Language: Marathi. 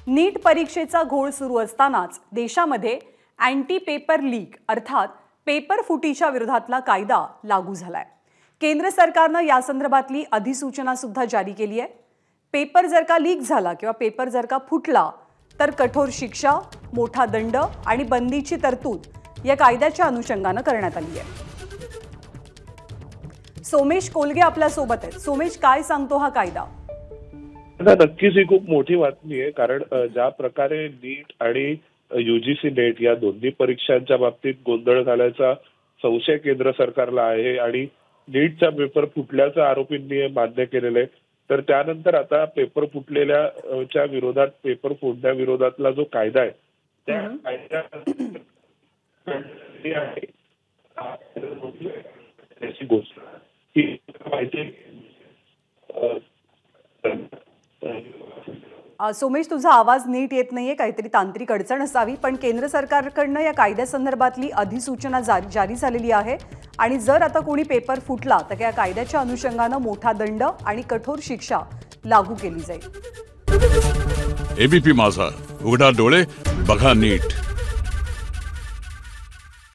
नीट परीक्षेचा घोळ सुरू असतानाच देशामध्ये अँटी पेपर लीक अर्थात पेपर फुटीच्या विरोधातला कायदा लागू झालाय। केंद्र सरकारने या संदर्भातली अधिसूचना सुद्धा जारी केली आहे। पेपर जर का लीक झाला किंवा पेपर जर का फुटला तर कठोर शिक्षा, मोठा दंड आणि बंदीची तरतूद या कायद्याच्या अनुषंगाने करण्यात आली आहे। सोमेश कोलगे आपल्या सोबत आहेत। सोमेश, काय सांगतो हा कायदा? नक्कीच ही खूप मोठी बातमी आहे, कारण ज्या प्रकारे नीट आणि यूजीसी नेट या दोन्ही परीक्षांच्या बाबतीत गोंधळ झाल्याचा संशय केंद्र सरकारला आहे आणि नीटचा पेपर फुटल्याचा आरोपींनी मान्य केलेलं आहे, तर त्यानंतर आता पेपर फुटलेल्या विरोधात, पेपर फोडण्याविरोधातला जो कायदा आहे त्या त्याची गोष्ट ही माहिती सोमेश, तुझा आवाज नीट येत नाहीये, काहीतरी तांत्रिक अडचण असावी। पण केंद्र सरकारकडनं या कायद्यासंदर्भातली अधिसूचना जारी झालेली आहे आणि जर आता कोणी पेपर फुटला तर या कायद्याच्या अनुषंगाने मोठा दंड आणि कठोर शिक्षा लागू केली जाईल। एबीपी माझा, उघडा डोळे बघा नीट।